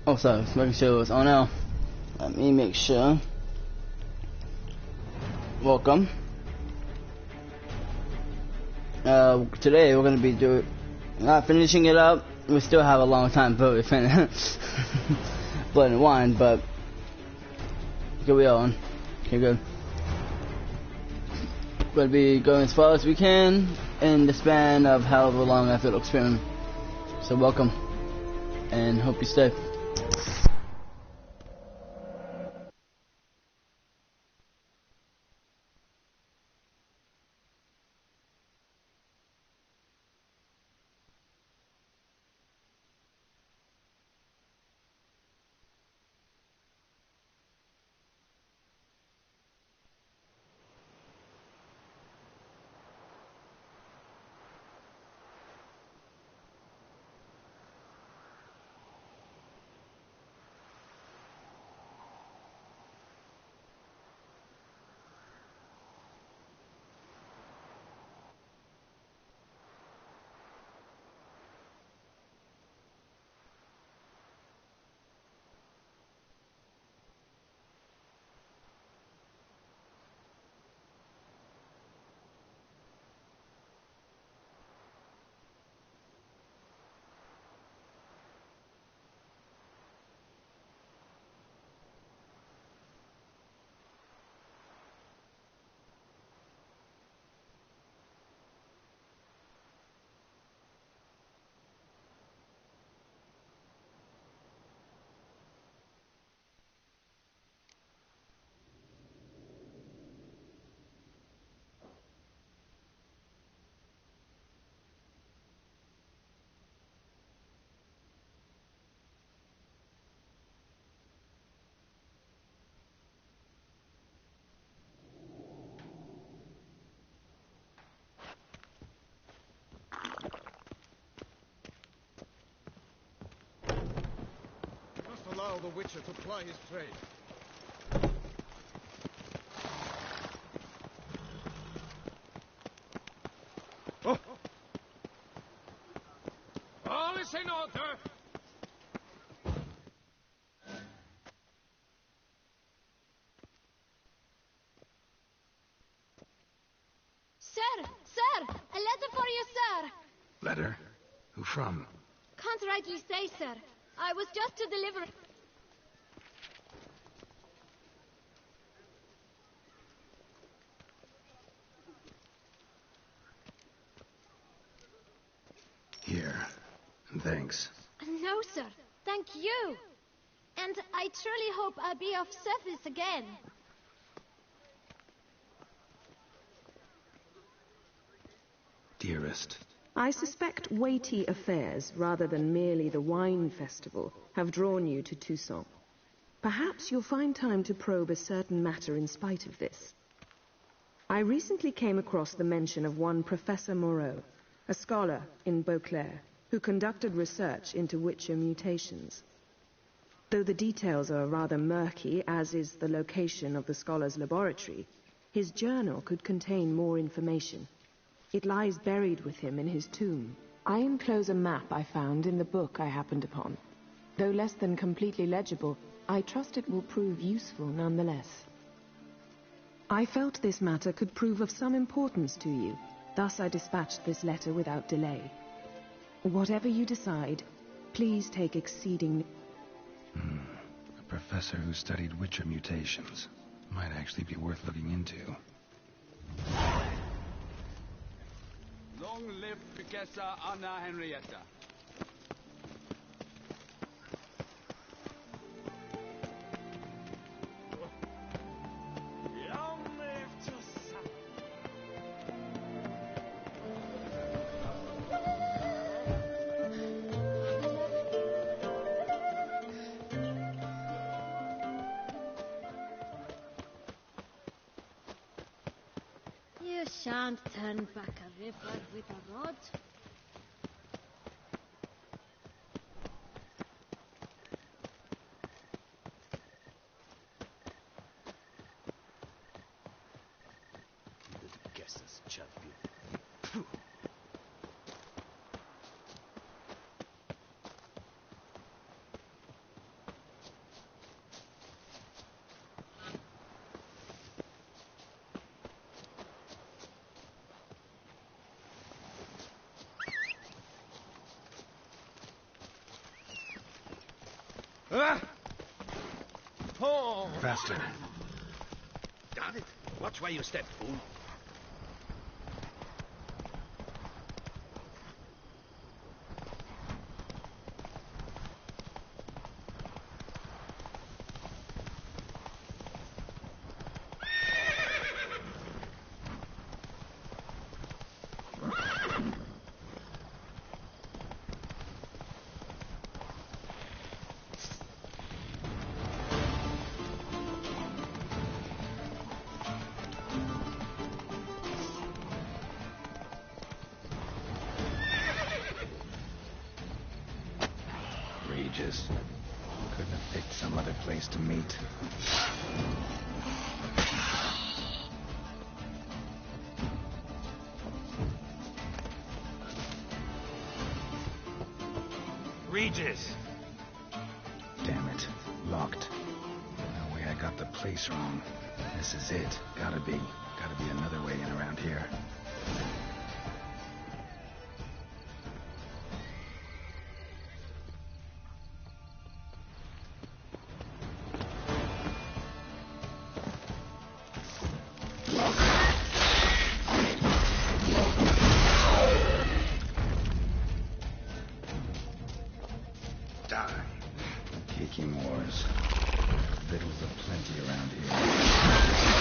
Oh, sorry, just making sure it was on now. Let me make sure. Welcome. Today we're gonna be not finishing it up. We still have a long time before we finish Blood and Wine, but here we are. Okay, good. We're gonna be going as far as we can in the span of however long I feel like streaming. So welcome, and hope you stay. Allow the Witcher to ply his trade. Oh. All is in order. Sir, a letter for you, sir. Letter? Who from? Can't rightly say, sir. I was just to deliver. Here. Thanks. No, sir. Thank you. And I truly hope I'll be of service again. Dearest. I suspect weighty affairs, rather than merely the wine festival, have drawn you to Toussaint. Perhaps you'll find time to probe a certain matter in spite of this. I recently came across the mention of one Professor Moreau, a scholar in Beauclair, who conducted research into Witcher mutations. Though the details are rather murky, as is the location of the scholar's laboratory, his journal could contain more information. It lies buried with him in his tomb. I enclose a map I found in the book I happened upon. Though less than completely legible, I trust it will prove useful nonetheless. I felt this matter could prove of some importance to you, thus I dispatched this letter without delay. Whatever you decide, please take exceeding... A professor who studied Witcher mutations. Might actually be worth looking into. Long live Princessa Anna Henrietta. Long live Toussaint. You shan't turn back a river with a rod. Guesses, champion. Oh! Faster. Damn it! Watch where you step, fool. Regis. Couldn't have picked some other place to meet. Regis! Damn it. Locked. No way I got the place wrong. This is it. Gotta be another way in around here. KIKIMORE's. Victuals aplenty around here.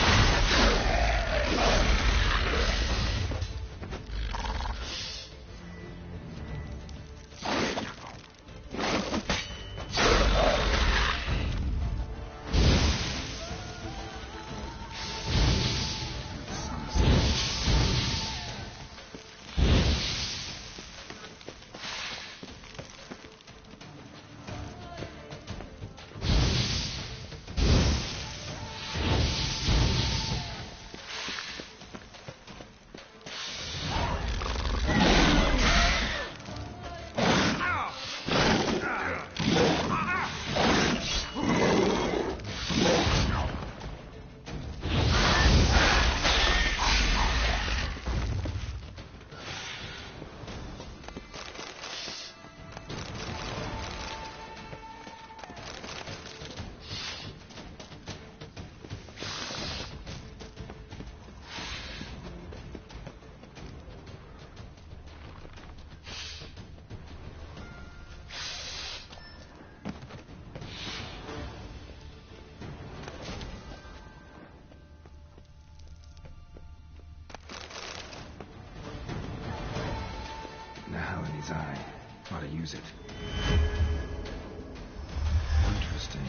Now in his eye. Ought to use it. Interesting.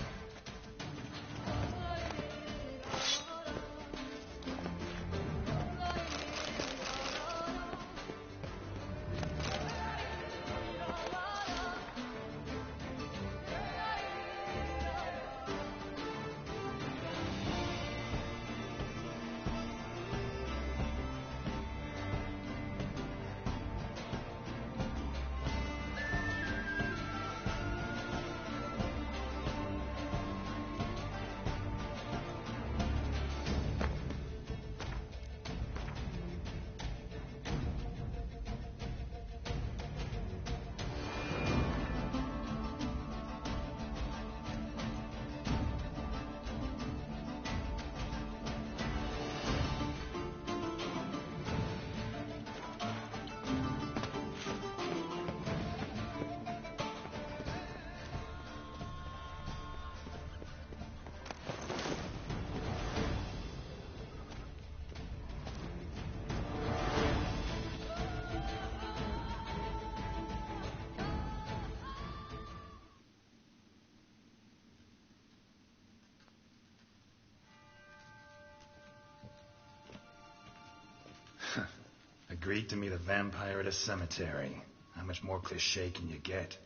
Agreed to meet a vampire at a cemetery. How much more cliché can you get?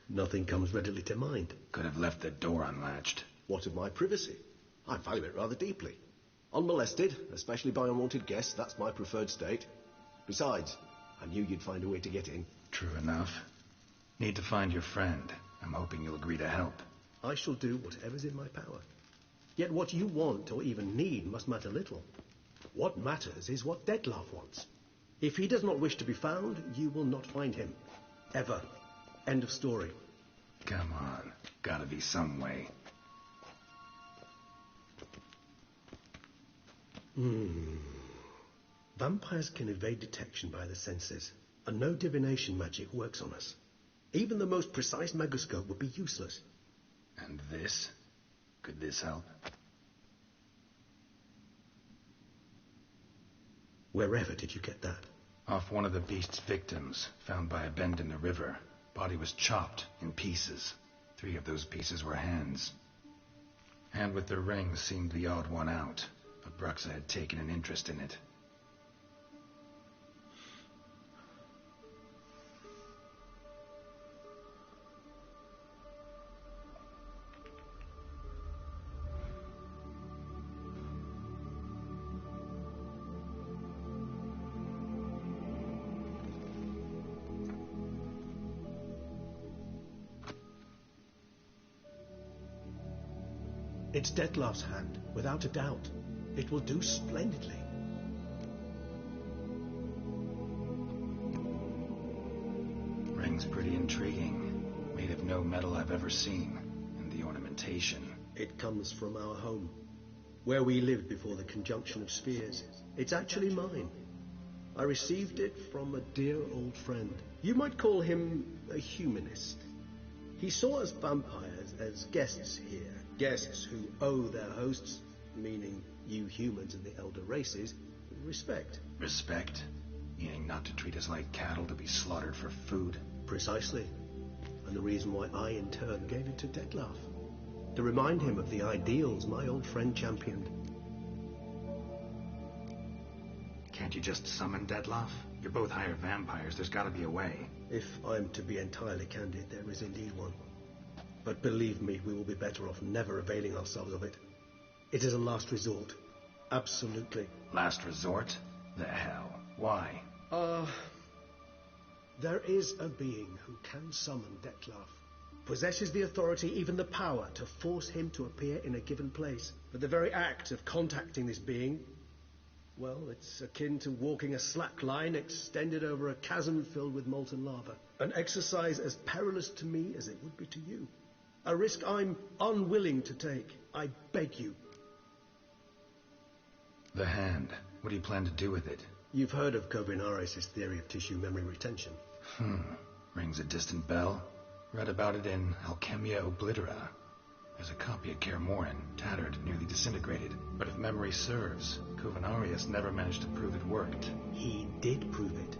Nothing comes readily to mind. Could have left the door unlatched. What of my privacy? I value it rather deeply. Unmolested, especially by unwanted guests, that's my preferred state. Besides, I knew you'd find a way to get in. True enough. Need to find your friend. I'm hoping you'll agree to help. I shall do whatever's in my power. Yet what you want or even need must matter little. What matters is what Dettlaff wants. If he does not wish to be found, you will not find him. Ever. End of story. Come on. Gotta be some way. Vampires can evade detection by the senses, and no divination magic works on us. Even the most precise megoscope would be useless. And this? Could this help? Wherever did you get that? Off one of the beast's victims, found by a bend in the river. Body was chopped in pieces. 3 of those pieces were hands. Hand with the ring seemed the odd one out, but Bruxa had taken an interest in it. It's Dettlaff's hand, without a doubt. It will do splendidly. Ring's pretty intriguing. Made of no metal I've ever seen. And the ornamentation. It comes from our home, where we lived before the conjunction of spheres. It's actually mine. I received it from a dear old friend. You might call him a humanist. He saw us vampires as guests here. Guests who owe their hosts, meaning you humans and the elder races, respect. Respect? Meaning not to treat us like cattle to be slaughtered for food? Precisely. And the reason why I, in turn, gave it to Dettlaff. To remind him of the ideals my old friend championed. Can't you just summon Dettlaff? You're both hired vampires. There's gotta be a way. If I'm to be entirely candid, there is indeed one. But believe me, we will be better off never availing ourselves of it. It is a last resort. Absolutely. Last resort? The hell? Why? There is a being who can summon Dettlaff. Possesses the authority, even the power, to force him to appear in a given place. But the very act of contacting this being, well, it's akin to walking a slack line extended over a chasm filled with molten lava. An exercise as perilous to me as it would be to you. A risk I'm unwilling to take. I beg you. The hand. What do you plan to do with it? You've heard of Kovinaris' theory of tissue memory retention. Rings a distant bell. Read about it in Alchemia Oblitera. There's a copy at KIKIMORE, tattered, nearly disintegrated. But if memory serves, Kovinaris never managed to prove it worked. He did prove it.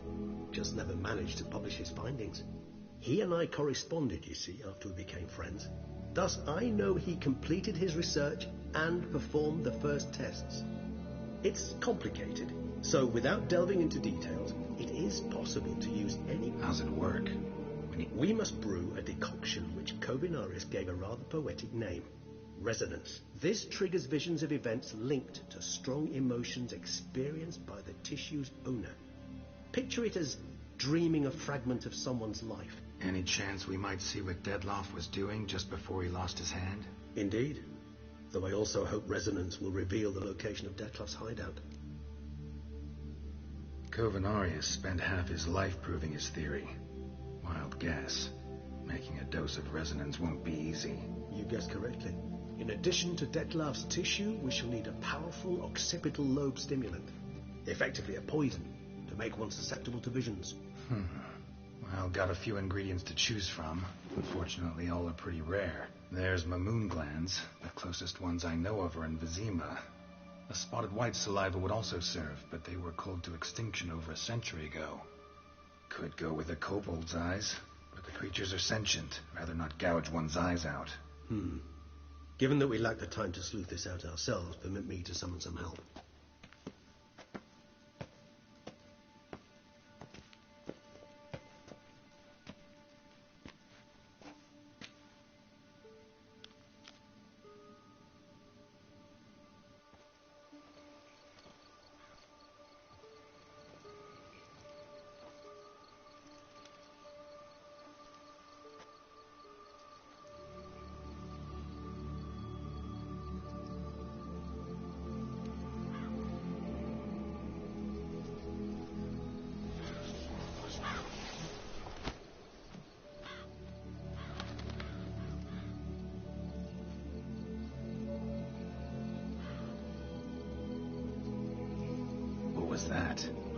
Just never managed to publish his findings. He and I corresponded, you see, after we became friends. Thus, I know he completed his research and performed the first tests. It's complicated, so without delving into details, it is possible to use any... How's it work? We must brew a decoction which Kovinaris gave a rather poetic name. Resonance. This triggers visions of events linked to strong emotions experienced by the tissue's owner. Picture it as dreaming a fragment of someone's life. Any chance we might see what Dettlaff was doing just before he lost his hand? Indeed. Though I also hope resonance will reveal the location of Dettlaff's hideout. Kovinaris spent half his life proving his theory. Wild guess. Making a dose of resonance won't be easy. You guessed correctly. In addition to Dettlaff's tissue, we shall need a powerful occipital lobe stimulant. Effectively a poison, to make one susceptible to visions. Well, got a few ingredients to choose from. Unfortunately, all are pretty rare. There's Mamoon glands. The closest ones I know of are in Vizima. A spotted white saliva would also serve, but they were cold to extinction over a century ago. Could go with a kobold's eyes, but the creatures are sentient. Rather not gouge one's eyes out. Given that we lack the time to sleuth this out ourselves, permit me to summon some help.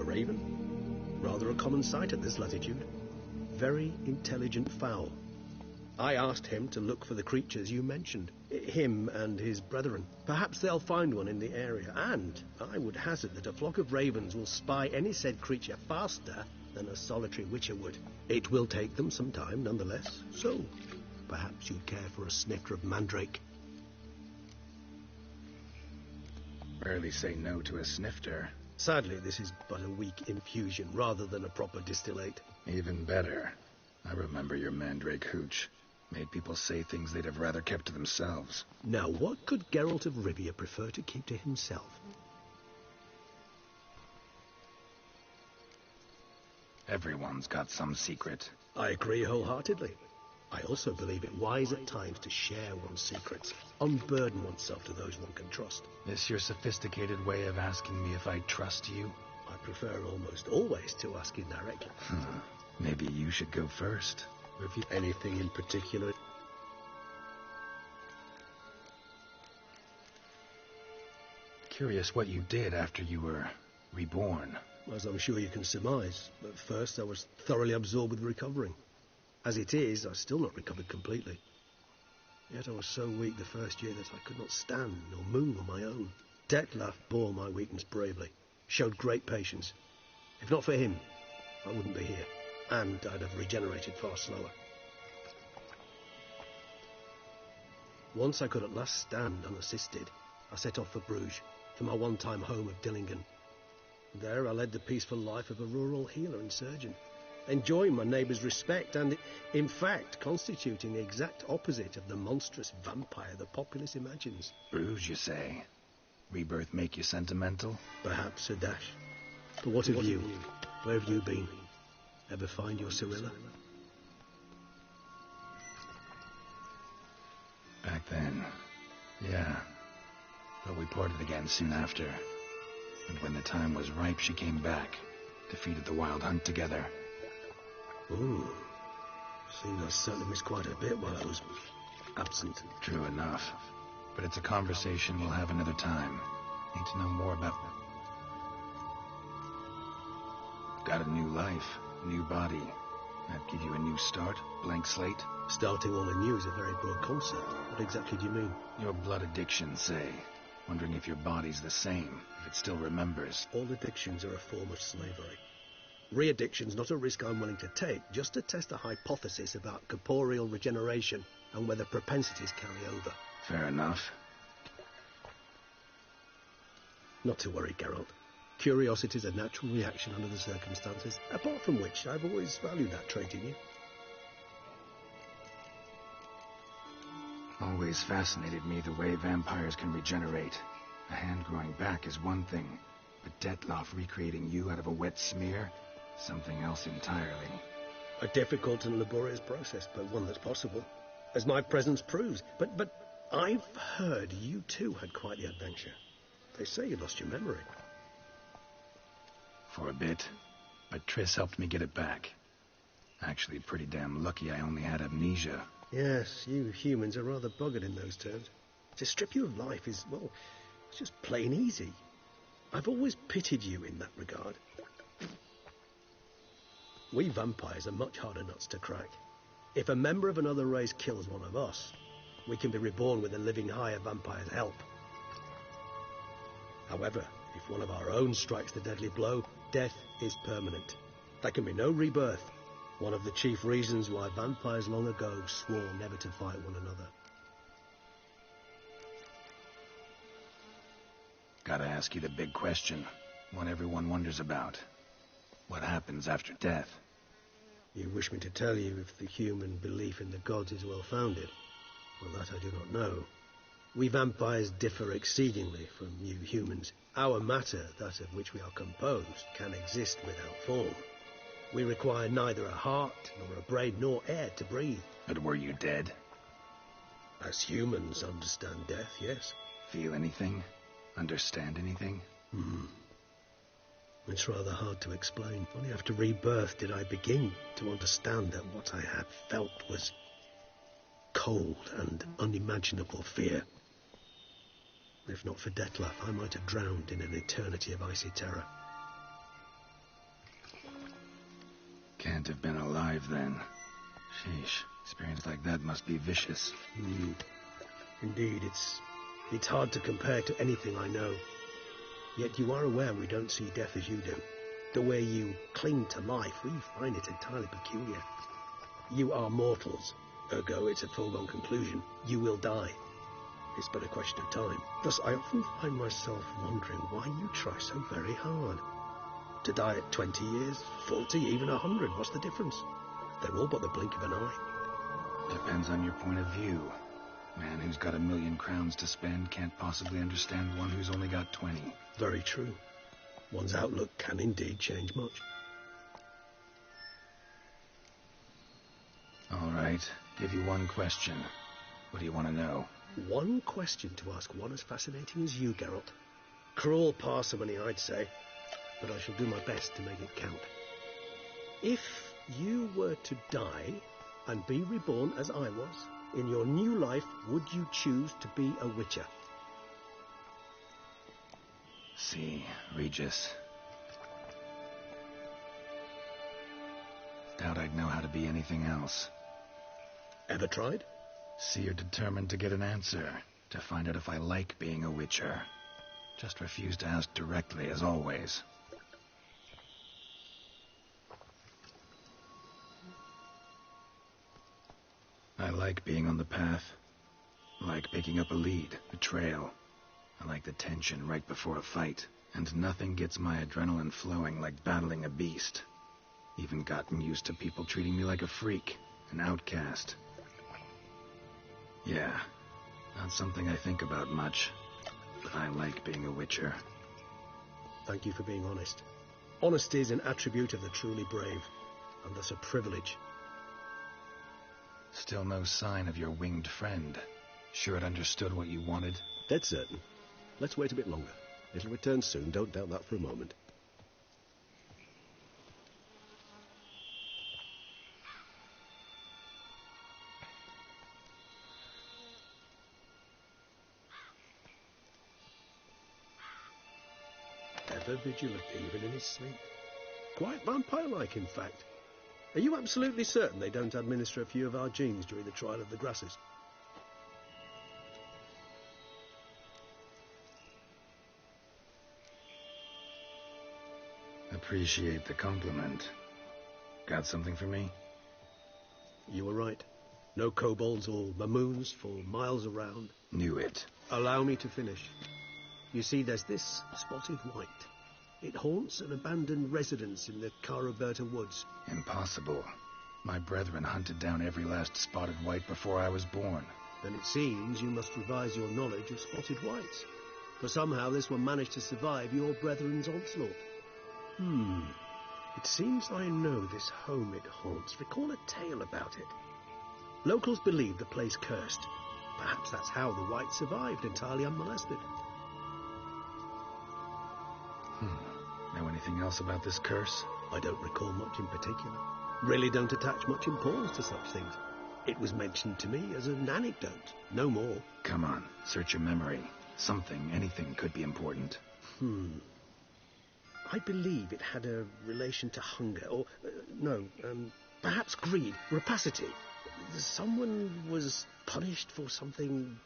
raven. Rather a common sight at this latitude. Very intelligent fowl. I asked him to look for the creatures you mentioned. Him and his brethren. Perhaps they'll find one in the area. And I would hazard that a flock of ravens will spy any said creature faster than a solitary witcher would. It will take them some time, nonetheless. So, perhaps you'd care for a snifter of mandrake. Rarely say no to a snifter. Sadly, this is but a weak infusion rather than a proper distillate. Even better. I remember your mandrake hooch. Made people say things they'd have rather kept to themselves. Now, what could Geralt of Rivia prefer to keep to himself? Everyone's got some secret. I agree wholeheartedly. I also believe it wise at times to share one's secrets, unburden oneself to those one can trust. This your sophisticated way of asking me if I trust you? I prefer almost always to ask you directly. Maybe you should go first. Have you anything in particular? Curious what you did after you were reborn. As I'm sure you can surmise, at first I was thoroughly absorbed with recovering. As it is, I've still not recovered completely. Yet I was so weak the first year that I could not stand nor move on my own. Detlef bore my weakness bravely, showed great patience. If not for him, I wouldn't be here, and I'd have regenerated far slower. Once I could at last stand unassisted, I set off for Bruges, to my one-time home of Dillingen. There I led the peaceful life of a rural healer and surgeon, enjoying my neighbours' respect and, in fact, constituting the exact opposite of the monstrous vampire the populace imagines. Bruges, you say? Rebirth make you sentimental? Perhaps a dash. But what of you? Where have you been? Ever find your Cyrilla? Back then, yeah. But we parted again soon after. And when the time was ripe, she came back. Defeated the Wild Hunt together. Ooh. Seems I certainly missed quite a bit while I was absent. True enough. But it's a conversation we'll have another time. Need to know more about... Got a new life, new body. That give you a new start, blank slate? Starting all anew is a very broad concept. What exactly do you mean? Your blood addiction, say. Wondering if your body's the same, if it still remembers. All addictions are a form of slavery. Re-addiction's not a risk I'm willing to take, just to test a hypothesis about corporeal regeneration and whether propensities carry over. Fair enough. Not to worry, Geralt. Curiosity's a natural reaction under the circumstances, apart from which I've always valued that trait in you. Always fascinated me the way vampires can regenerate. A hand growing back is one thing, but Detlef recreating you out of a wet smear, something else entirely. A difficult and laborious process, but one that's possible, as my presence proves. But I've heard you too had quite the adventure. They say you lost your memory. For a bit, but Triss helped me get it back. Actually, pretty damn lucky I only had amnesia. Yes, you humans are rather buggered in those terms. To strip you of life is, well, it's just plain easy. I've always pitied you in that regard. We vampires are much harder nuts to crack. If a member of another race kills one of us, we can be reborn with a living higher vampire's help. However, if one of our own strikes the deadly blow, death is permanent. There can be no rebirth. One of the chief reasons why vampires long ago swore never to fight one another. Gotta ask you the big question, one everyone wonders about. What happens after death? You wish me to tell you if the human belief in the gods is well founded? Well, that I do not know. We vampires differ exceedingly from you humans. Our matter, that of which we are composed, can exist without form. We require neither a heart, nor a brain, nor air to breathe. But were you dead? As humans understand death, yes. Feel anything? Understand anything? It's rather hard to explain. Only after rebirth did I begin to understand that what I had felt was cold and unimaginable fear. If not for Detlef, I might have drowned in an eternity of icy terror. Can't have been alive then. Sheesh, experience like that must be vicious. Indeed, it's hard to compare to anything I know. Yet you are aware we don't see death as you do. The way you cling to life, we find it entirely peculiar. You are mortals, ergo it's a foregone conclusion. You will die. It's but a question of time. Thus, I often find myself wondering why you try so very hard. To die at 20 years, 40, even 100, what's the difference? They're all but the blink of an eye. Depends on your point of view. Man who's got 1,000,000 crowns to spend can't possibly understand one who's only got 20. Very true. One's outlook can indeed change much. All right, give you one question. What do you want to know? One question to ask one as fascinating as you, Geralt. Cruel parsimony, I'd say, but I shall do my best to make it count. If you were to die and be reborn as I was, in your new life, would you choose to be a witcher? See, Regis. Doubt I'd know how to be anything else. Ever tried? See, you're determined to get an answer, to find out if I like being a witcher. Just refuse to ask directly, as always. I like being on the path. I like picking up a lead, a trail. I like the tension right before a fight. And nothing gets my adrenaline flowing like battling a beast. Even gotten used to people treating me like a freak, an outcast. Yeah, not something I think about much, but I like being a witcher. Thank you for being honest. Honesty is an attribute of the truly brave, and thus a privilege. Still no sign of your winged friend. Sure it understood what you wanted? Dead certain. Let's wait a bit longer. It'll return soon, don't doubt that for a moment. Ever vigilant, even in his sleep. Quite vampire-like, in fact. Are you absolutely certain they don't administer a few of our genes during the trial of the grasses? Appreciate the compliment. Got something for me? You were right. No kobolds or mamoons for miles around. Knew it. Allow me to finish. You see, there's this spotted white. It haunts an abandoned residence in the Caraberta woods. Impossible. My brethren hunted down every last spotted white before I was born. Then it seems you must revise your knowledge of spotted whites. For somehow this one managed to survive your brethren's onslaught. It seems I know this home it haunts. Recall a tale about it. Locals believe the place cursed. Perhaps that's how the white survived entirely unmolested. Know anything else about this curse? I don't recall much in particular. Really don't attach much importance to such things. It was mentioned to me as an anecdote, no more. Come on, search your memory. Something, anything could be important. I believe it had a relation to hunger, or, perhaps greed, rapacity. Someone was punished for something...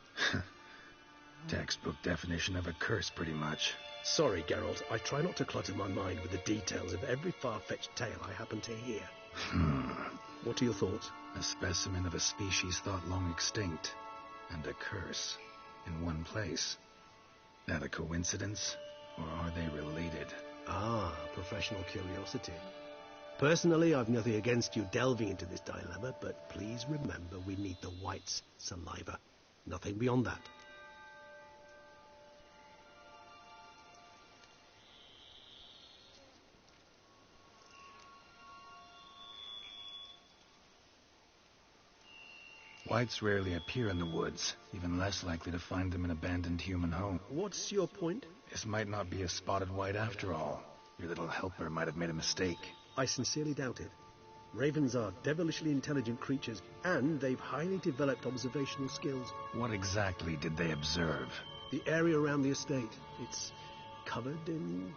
Textbook definition of a curse, pretty much. Sorry, Geralt, I try not to clutter my mind with the details of every far-fetched tale I happen to hear. What are your thoughts? A specimen of a species thought long extinct, and a curse in one place. That a coincidence, or are they related? Ah, professional curiosity. Personally, I've nothing against you delving into this dilemma, but please remember we need the white's saliva. Nothing beyond that. Whites rarely appear in the woods, even less likely to find them in abandoned human home. What's your point? This might not be a spotted white after all. Your little helper might have made a mistake. I sincerely doubt it. Ravens are devilishly intelligent creatures, and they've highly developed observational skills. What exactly did they observe? The area around the estate. It's covered in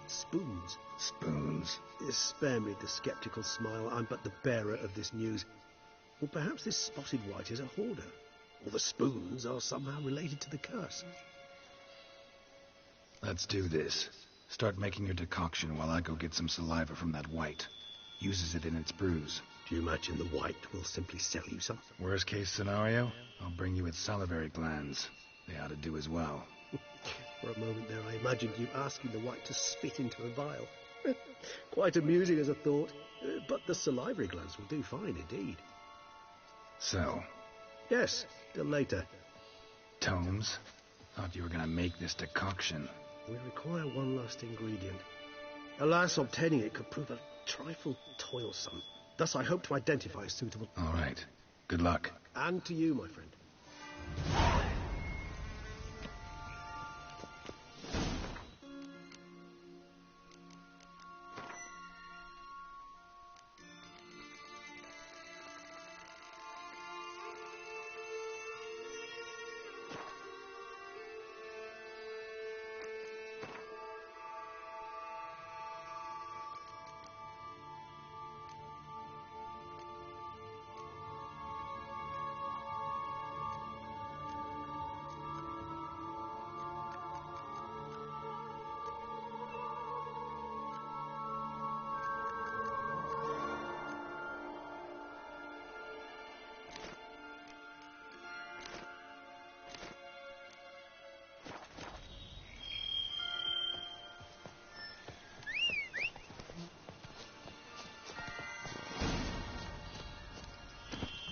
Spoons. Spoons. Spare me the sceptical smile. I'm but the bearer of this news. Or perhaps this spotted white is a hoarder. Or the spoons are somehow related to the curse. Let's do this. Start making your decoction while I go get some saliva from that white. Uses it in its brews. Do you imagine the white will simply sell you some? Worst case scenario, I'll bring you its salivary glands. They ought to do as well. For a moment there I imagined you asking the white to spit into a vial. Quite amusing as a thought, but the salivary glands will do fine indeed. So? Yes, till later. Tomes? Thought you were gonna make this decoction. We require one last ingredient. Alas, obtaining it could prove a trifle toilsome. Thus I hope to identify a suitable... All right. Good luck. And to you, my friend.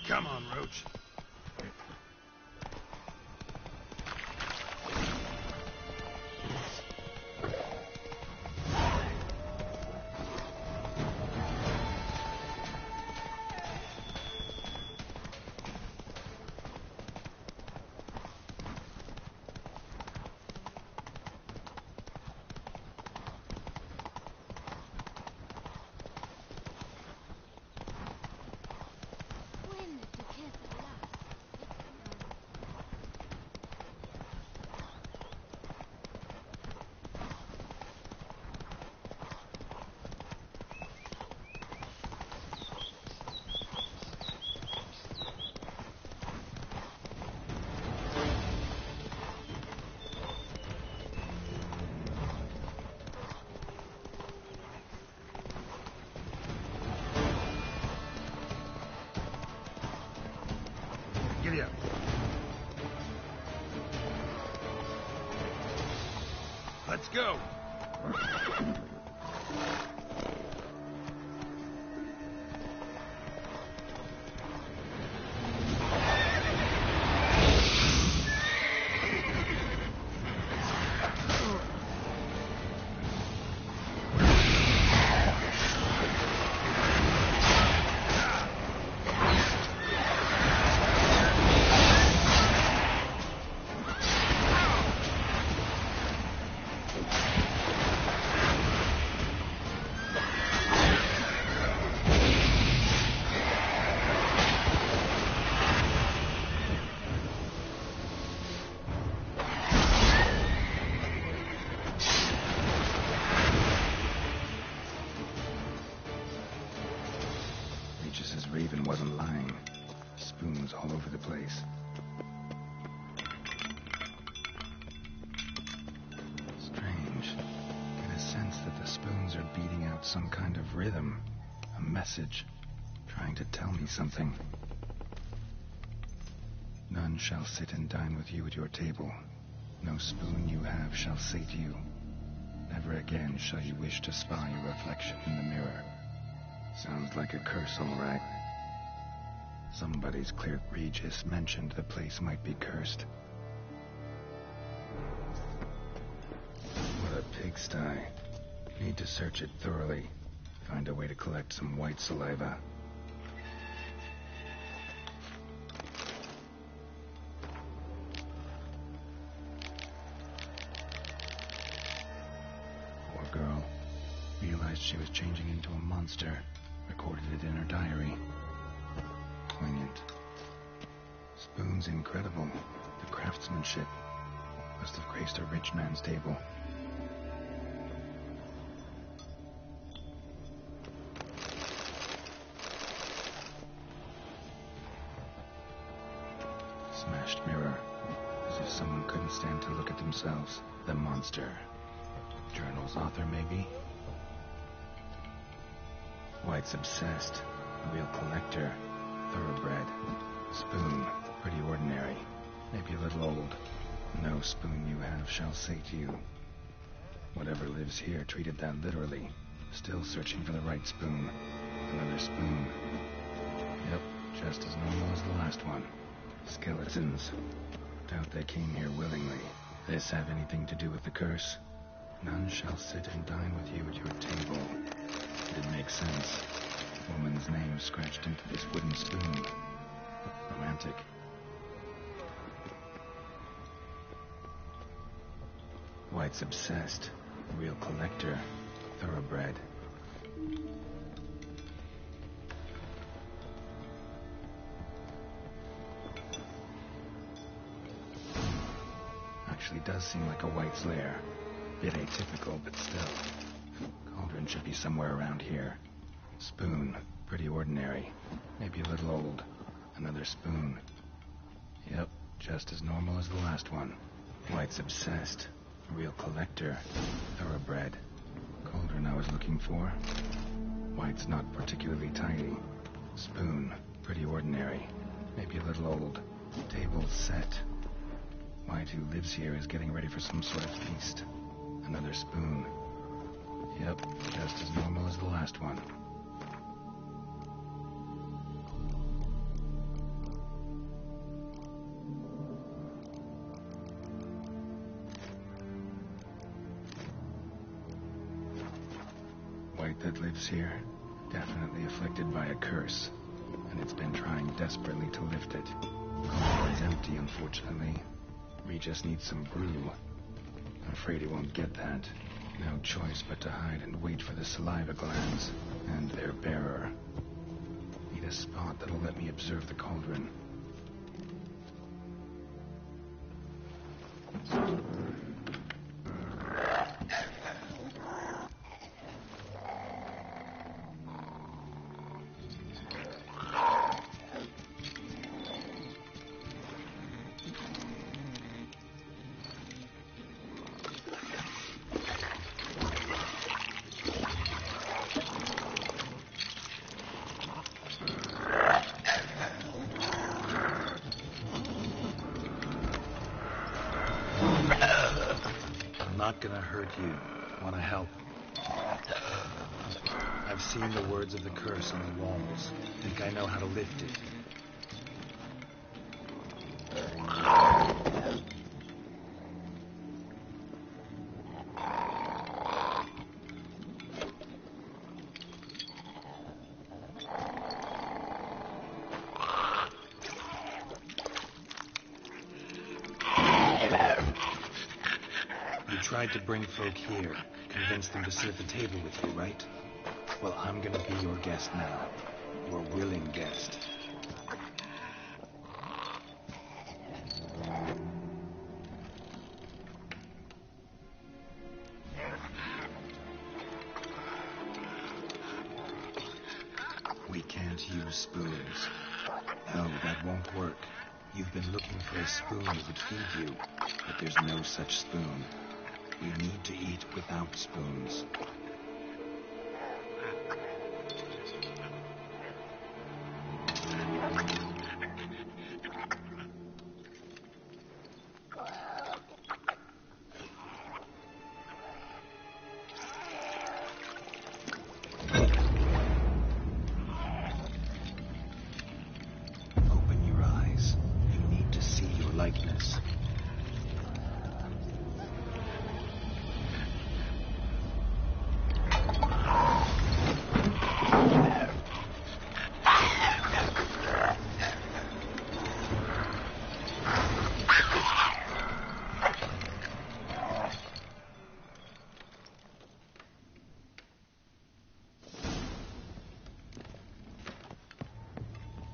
Come on, Roach. Giddy up. Let's go. Raven wasn't lying. Spoons all over the place. Strange. Get a sense that the spoons are beating out some kind of rhythm. A message. Trying to tell me something. None shall sit and dine with you at your table. No spoon you have shall say to you. Never again shall you wish to spy your reflection in the mirror. Sounds like a curse, all right. Somebody's clerk Regis mentioned the place might be cursed. What a pigsty. Need to search it thoroughly. Find a way to collect some white saliva. Poor girl. Realized she was changing into a monster. Recorded it in her diary. Poignant. Spoon's incredible. The craftsmanship. Must have graced a rich man's table. Smashed mirror. As if someone couldn't stand to look at themselves. The monster. Journal's author, maybe? White's obsessed. Real collector. Thoroughbred. Spoon. Pretty ordinary. Maybe a little old. No spoon you have shall sate you. Whatever lives here treated that literally. Still searching for the right spoon. Another spoon. Yep, just as normal as the last one. Skeletons. Doubt they came here willingly. This have anything to do with the curse? None shall sit and dine with you at your table. It makes sense. Woman's name scratched into this wooden spoon. Romantic. White's obsessed. Real collector. Thoroughbred. Actually does seem like a White's lair. Bit atypical, but still. Cauldron should be somewhere around here. Spoon. Pretty ordinary. Maybe a little old. Another spoon. Yep, just as normal as the last one. White's obsessed. Real collector. Thoroughbred. Cauldron I was looking for. White's not particularly tidy. Spoon. Pretty ordinary. Maybe a little old. Table set. White, who lives here, is getting ready for some sort of feast. Another spoon. Yep, just as normal as the last one. White that lives here, definitely afflicted by a curse, and it's been trying desperately to lift it. It's empty, unfortunately. We just need some brew. I'm afraid he won't get that. No choice but to hide and wait for the saliva glands and their bearer. Need a spot that'll let me observe the cauldron. Not gonna hurt you. Wanna help? I've seen the words of the curse on the walls. Think I know how to lift it. Tried to bring folk here, convince them to sit at the table with you, right? Well, I'm gonna be your guest now. Your willing guest. We can't use spoons. No, that won't work. You've been looking for a spoon that would feed you, but there's no such spoon. We need to eat without spoons. Open your eyes. You need to see your likeness.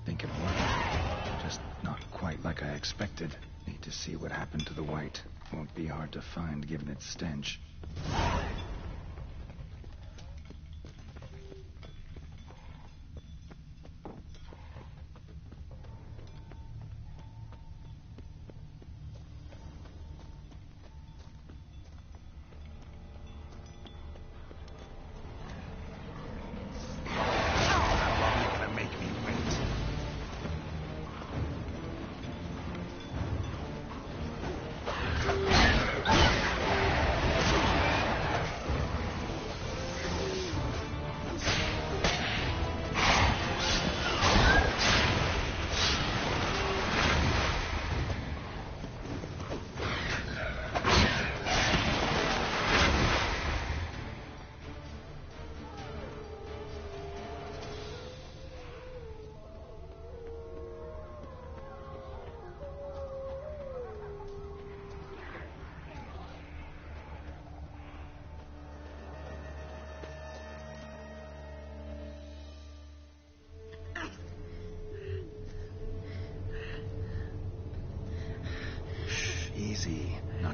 Think it worked. Just not quite like I expected. Need to see what happened to the white. Won't be hard to find given its stench.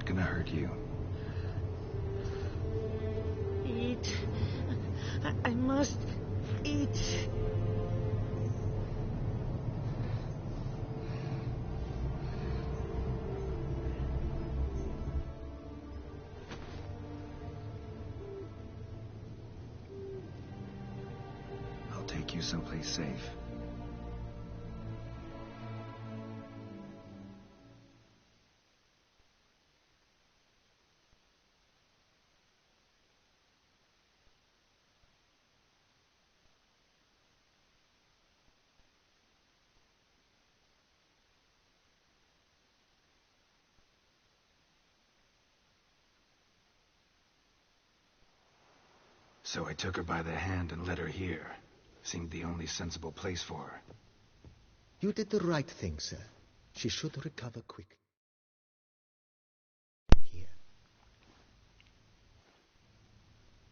gonna hurt you. Eat. I must eat. I'll take you someplace safe. So I took her by the hand and led her here. Seemed the only sensible place for her. You did the right thing, sir. She should recover quickly. Here.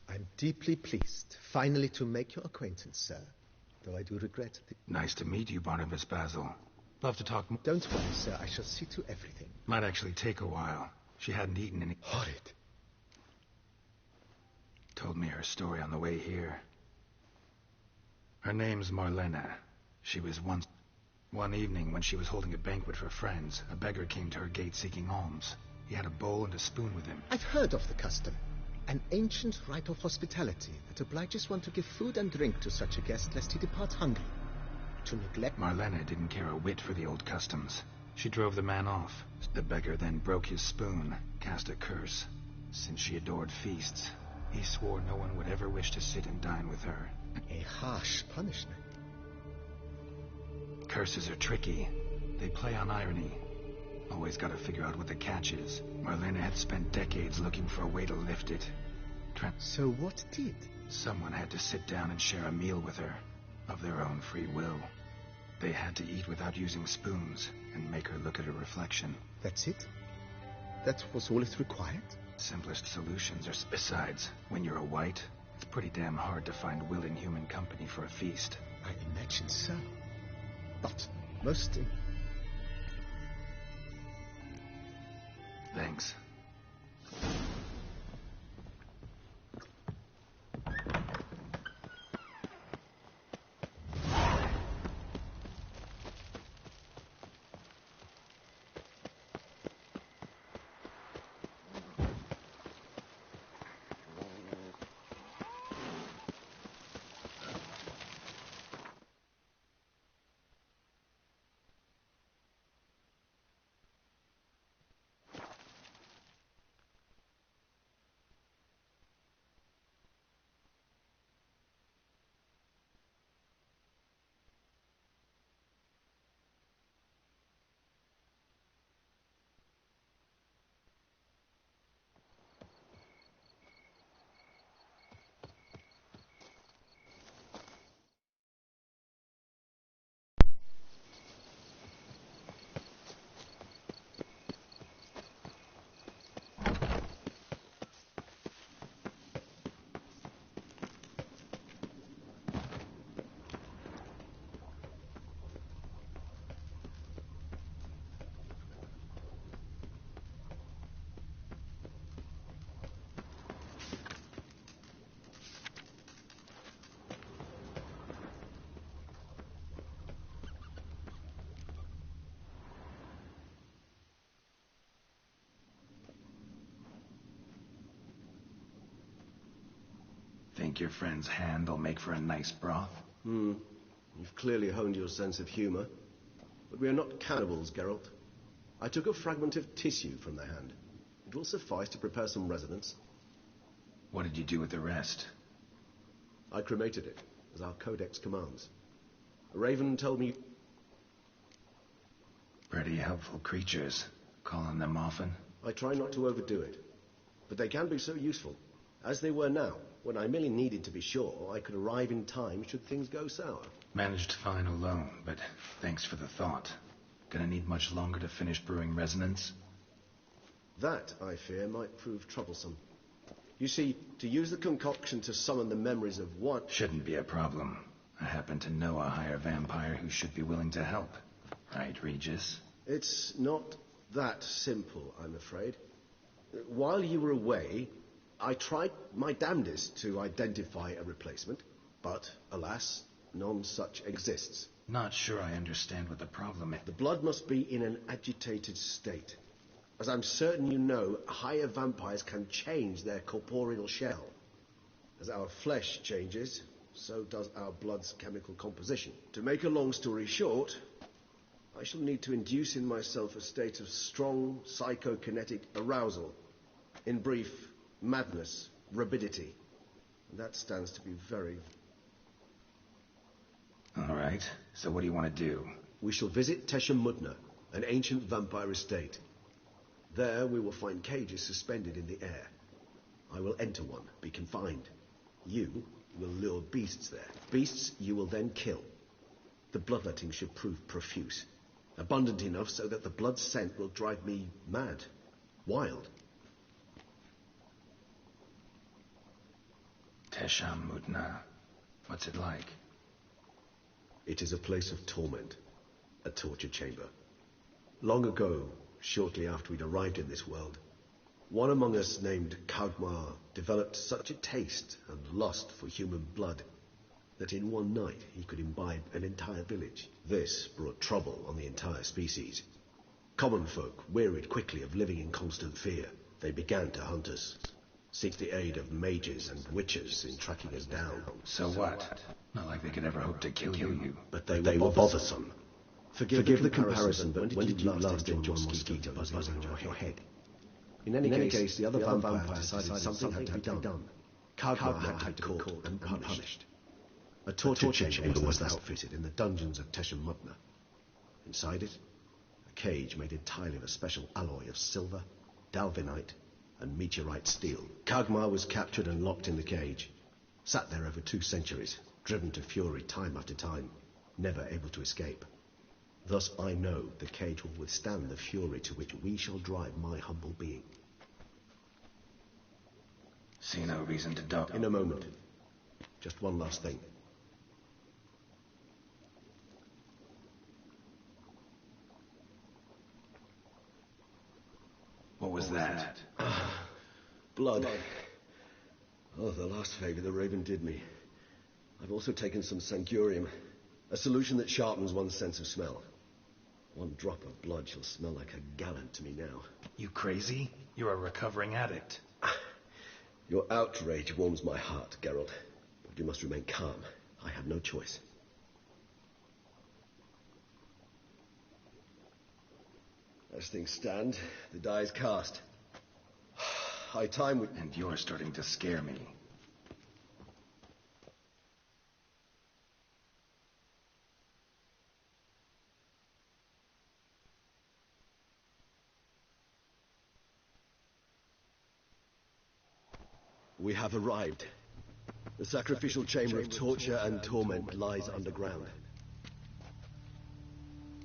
I'm deeply pleased, finally, to make your acquaintance, sir. Though I do regret the... Nice to meet you, Barnabas Basil. Love to talk more. Don't worry, sir. I shall see to everything. Might actually take a while. She hadn't eaten any... Horrid. Told me her story on the way here. Her name's Marlena. She was once... One evening, when she was holding a banquet for friends, a beggar came to her gate seeking alms. He had a bowl and a spoon with him. I've heard of the custom. An ancient rite of hospitality that obliges one to give food and drink to such a guest lest he depart hungry. To neglect... Marlena didn't care a whit for the old customs. She drove the man off. The beggar then broke his spoon, cast a curse. Since she adored feasts, he swore no one would ever wish to sit and dine with her. A harsh punishment. Curses are tricky. They play on irony. Always gotta figure out what the catch is. Marlena had spent decades looking for a way to lift it. So what did? Someone had to sit down and share a meal with her, of their own free will. They had to eat without using spoons, and make her look at her reflection. That's it? That was all it required? Simplest solutions are... Besides, when you're a white, it's pretty damn hard to find willing human company for a feast. I imagine so. But most... Thanks. Think your friend's hand will make for a nice broth? You've clearly honed your sense of humor. But we are not cannibals, Geralt. I took a fragment of tissue from the hand. It will suffice to prepare some resonance. What did you do with the rest? I cremated it, as our codex commands. A raven told me... Pretty helpful creatures. Calling them often? I try not to overdo it. But they can be so useful. As they were now, when I merely needed to be sure I could arrive in time should things go sour. Managed fine alone, but thanks for the thought. Gonna need much longer to finish brewing resonance? That, I fear, might prove troublesome. You see, to use the concoction to summon the memories of one... Shouldn't be a problem. I happen to know a higher vampire who should be willing to help. Right, Regis? It's not that simple, I'm afraid. While you were away, I tried my damnedest to identify a replacement, but, alas, none such exists. Not sure I understand what the problem is. The blood must be in an agitated state. As I'm certain you know, higher vampires can change their corporeal shell. As our flesh changes, so does our blood's chemical composition. To make a long story short, I shall need to induce in myself a state of strong psychokinetic arousal. In brief, madness, rabidity. And that stands to be very... All right, so what do you want to do? We shall visit TRASTAMARA, an ancient vampire estate. There we will find cages suspended in the air. I will enter one, be confined. You will lure beasts there. Beasts you will then kill. The bloodletting should prove profuse. Abundant enough so that the blood scent will drive me mad. Wild. TRASTAMARA. What's it like? It is a place of torment. A torture chamber. Long ago, shortly after we'd arrived in this world, one among us named KIKIMORE developed such a taste and lust for human blood that in one night he could imbibe an entire village. This brought trouble on the entire species. Common folk wearied quickly of living in constant fear. They began to hunt us, seek the aid of mages and witches in tracking us down. So what? Not like they could ever hope to kill you. But they were bothersome. Forgive the comparison, but when did you last enjoy mosquito buzzing around your head? In any case, the other vampires decided something had to be done. KIKIMORE had to be caught and punished. A torture chamber was outfitted in the dungeons of TRASTAMARA. Inside it, a cage made entirely of a special alloy of silver, dalvinite, and meteorite steel. KIKIMORE was captured and locked in the cage. Sat there over 2 centuries, driven to fury time after time, never able to escape. Thus I know the cage will withstand the fury to which we shall drive my humble being. See no reason to doubt. In a moment. Just one last thing. What was that? Blood. Oh, the last favor the Raven did me. I've also taken some sangurium, a solution that sharpens one's sense of smell. 1 drop of blood shall smell like a gallon to me now. You crazy? You're a recovering addict. Your outrage warms my heart, Geralt. But you must remain calm. I have no choice. As things stand, the die is cast. High time we... And you're starting to scare me. We have arrived. The sacrificial chamber of torture and torment lies underground.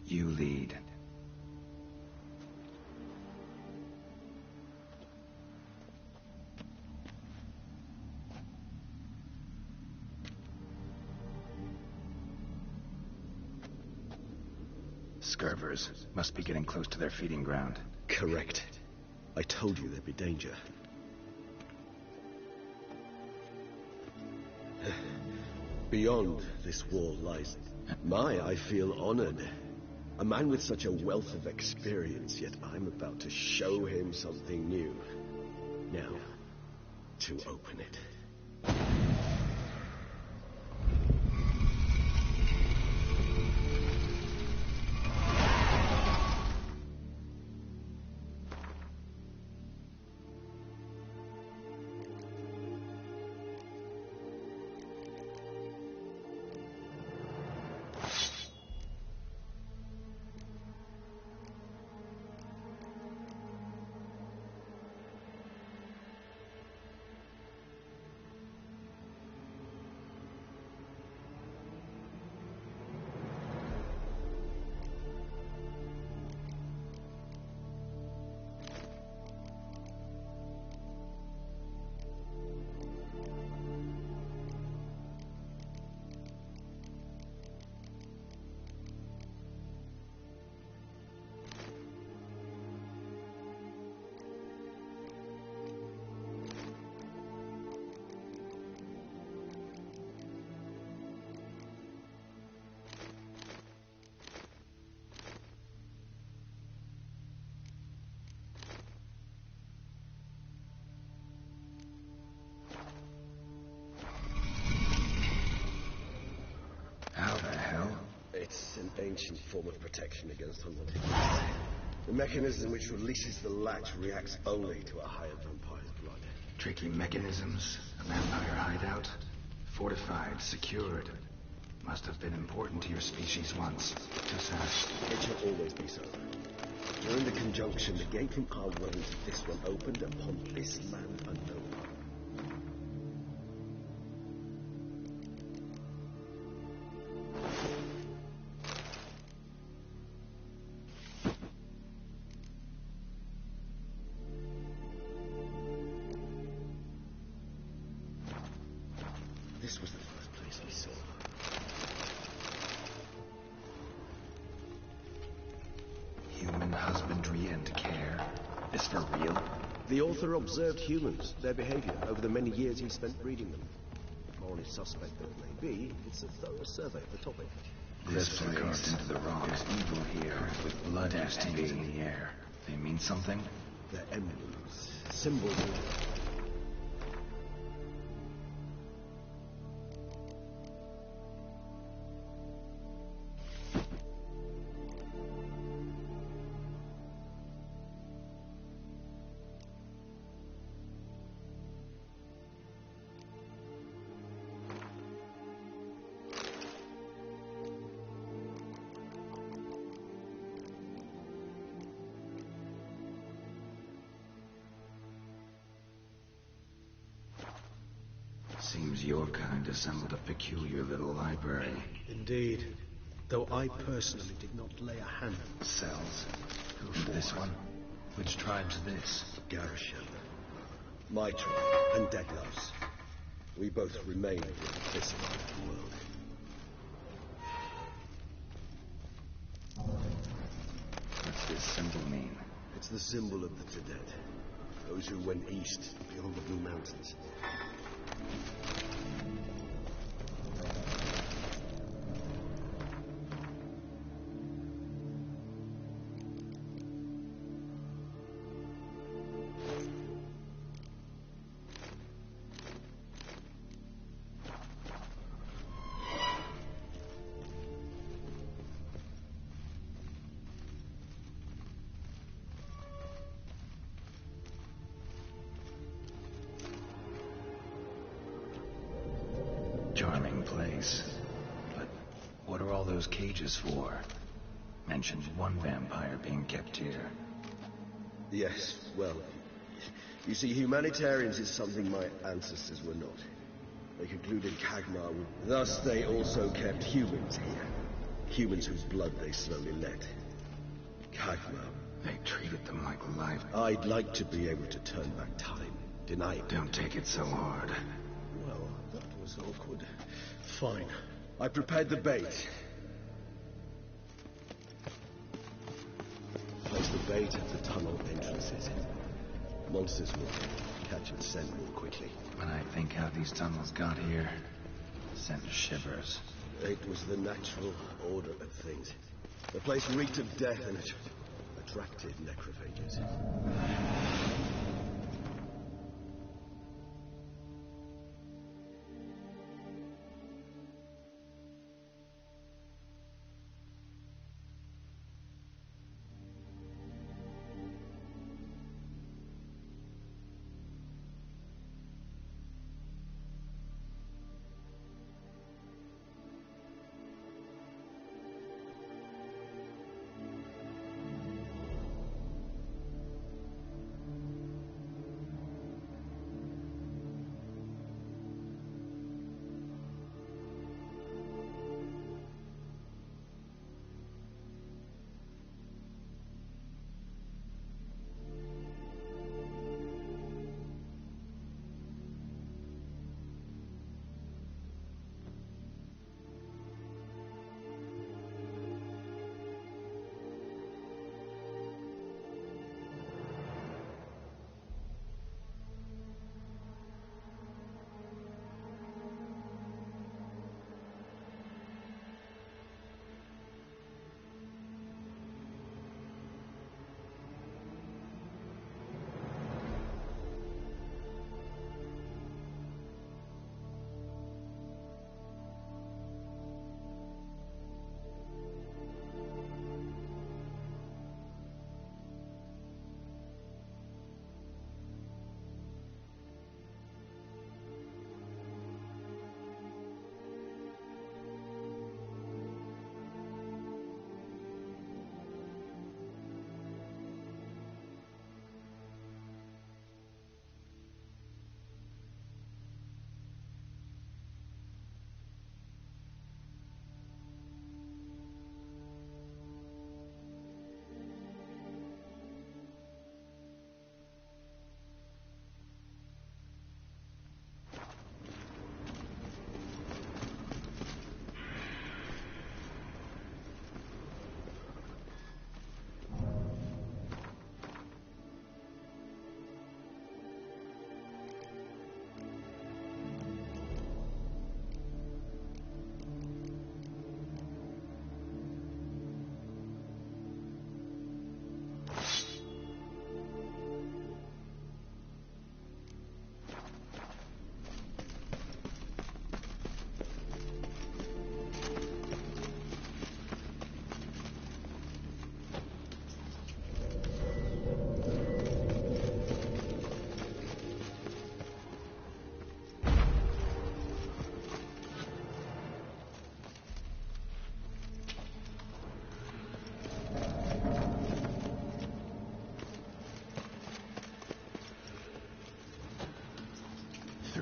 You lead. Scurvers must be getting close to their feeding ground. Correct. I told you there'd be danger. Beyond this wall lies... I feel honored. A man with such a wealth of experience, yet I'm about to show him something new. Now, to open it. ancient form of protection against unwanted. The mechanism which releases the latch reacts only to a hired vampire's blood. Tricky mechanisms, a vampire hideout, fortified, secured. Must have been important to your species once. It shall always be so. During the conjunction, the gate from our world to this one opened upon this land unknown. This was the first place we saw. Human husbandry and care. Is for real? The author observed humans, their behavior, over the many years he spent breeding them. Morally suspect though it may be, it's a thorough survey of the topic. This carved into the rock. There's evil here, with blood and envy in the air. They mean something? They're emblems, symbols. Seems your kind assembled a peculiar little library. Indeed. Though I personally did not lay a hand on Cells. Who for this one? Which tribe's this? Garisham. My tribe, and Deglov's. We both remain in this part of the world. What's this symbol mean? It's the symbol of the Tedet. Those who went east, beyond the Blue Mountains. Charming place. But what are all those cages for? Mentioned one vampire being kept here. Yes, well, you see, humanitarians is something my ancestors were not. They concluded Kagmar would... Thus, they also kept humans here. Humans whose blood they slowly let. Kagmar. They treated them like life. I'd like to be able to turn back time. Deny it. Don't take it so hard. Well, that was awkward. Fine. I prepared the bait. Place the bait at the tunnel entrances. Monsters will catch and scent more quickly. When I think how these tunnels got here, sent shivers. It was the natural order of things. The place reeked of death and it attracted necrophages.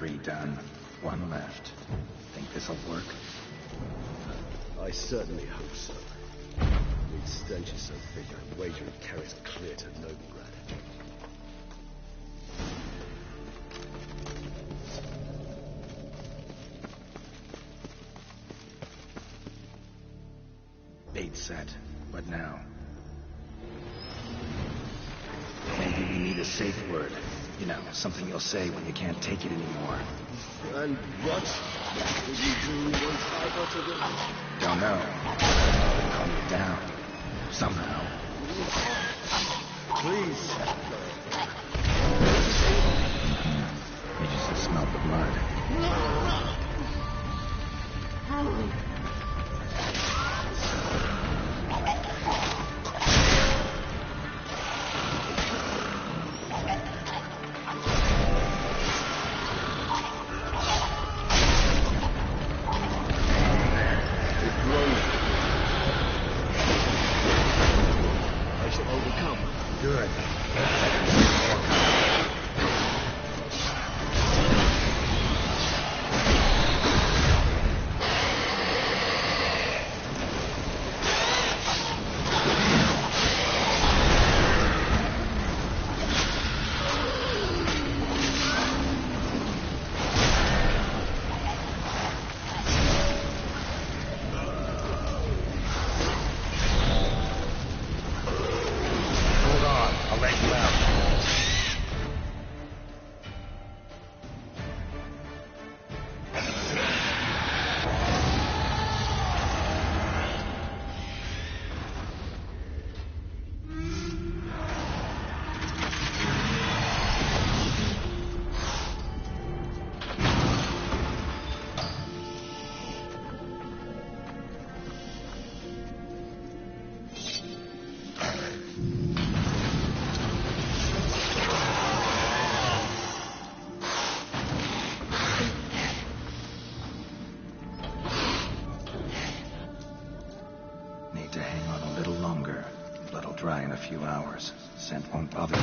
3 done. 1 left. Think this'll work? I certainly hope so. The stench is so thick, I wager it carries clear to Novigrad. Bait set. What now? Maybe we need a safe word. You know, something you'll say when you can't take it anymore. And what did you do once I got to the... Don't know. Calm you down. Somehow. Please. You just smelled the blood. Dry in a few hours. Scent won't bother you.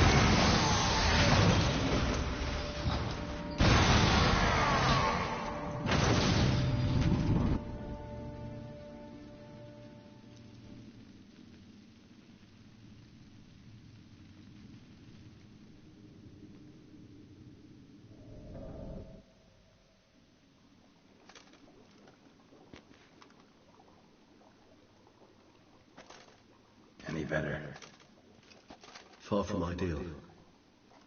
Any better? Far from ideal.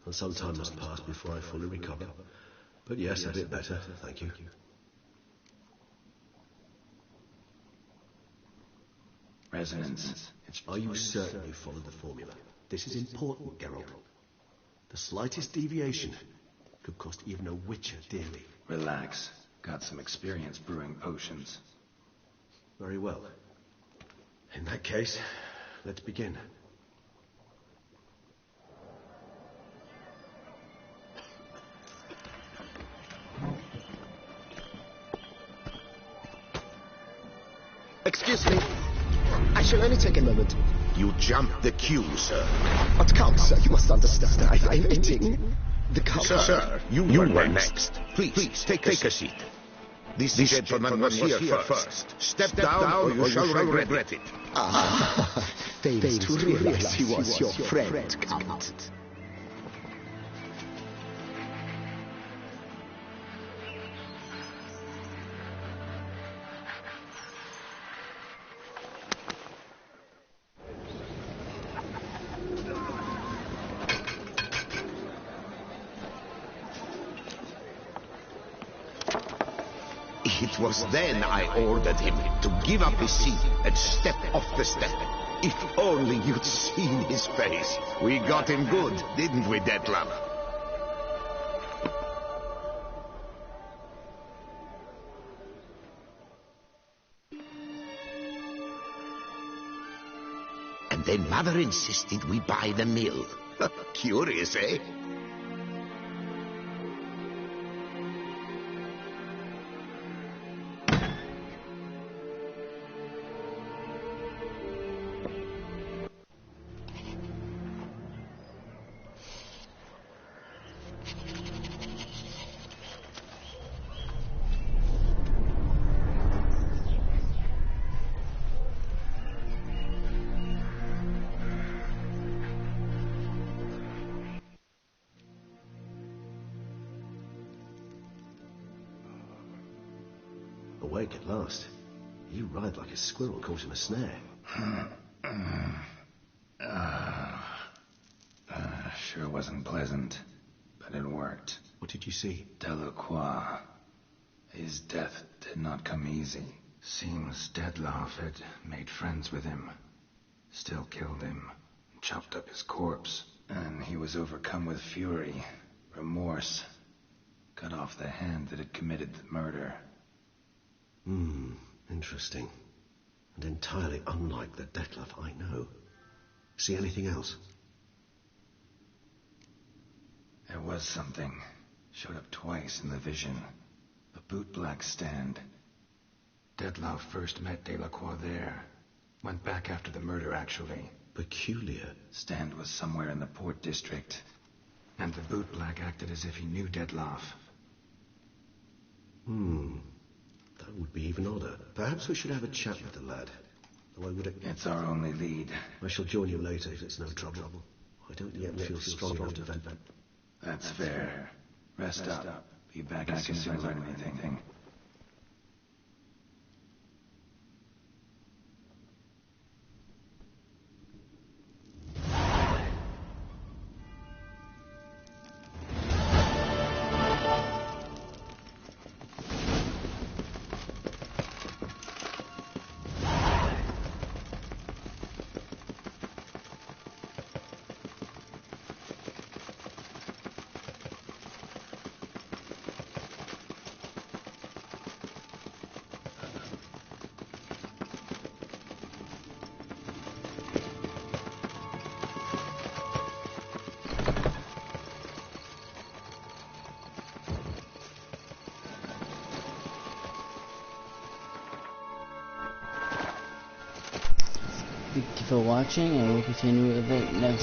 And some time must pass before I fully recover. But yes, a bit better, thank you. Resonance. Are you certain you followed the formula? This is important, Geralt. The slightest deviation could cost even a witcher dearly. Relax. Got some experience brewing potions. Very well. In that case, let's begin. Excuse me. I shall only take a moment. You jumped the queue, sir. But come, sir, you must understand. I'm eating the cup. Sir, you were next. Please, take a seat. This gentleman was here first. Step down or you shall regret it. Fails to realize he was your friend, Count. It was then I ordered him to give up his seat and step off the step. If only you'd seen his face. We got him good, didn't we, Detlef? And then Mother insisted we buy the mill. Curious, eh? awake at last. You ride like a squirrel caught in a snare. Sure wasn't pleasant, but it worked. What did you see? Delacroix. His death did not come easy. Seems Dettlaff had made friends with him. Still killed him. Chopped up his corpse. And he was overcome with fury. Remorse. Cut off the hand that had committed the murder. Interesting. And entirely unlike the Dettlaff I know. See anything else? There was something. Showed up twice in the vision. A bootblack stand. Dettlaff first met Delacroix there. Went back after the murder, actually. Peculiar. Stand was somewhere in the port district. And the bootblack acted as if he knew Dettlaff. That would be even odder. Perhaps we should have a chat with the lad. Though I would... It's our only lead. I shall join you later if it's no trouble. I don't yet feel strong enough to vent. That's fair. Rest up. Be back as soon as I learn anything. Thank you for watching, and we'll continue with it next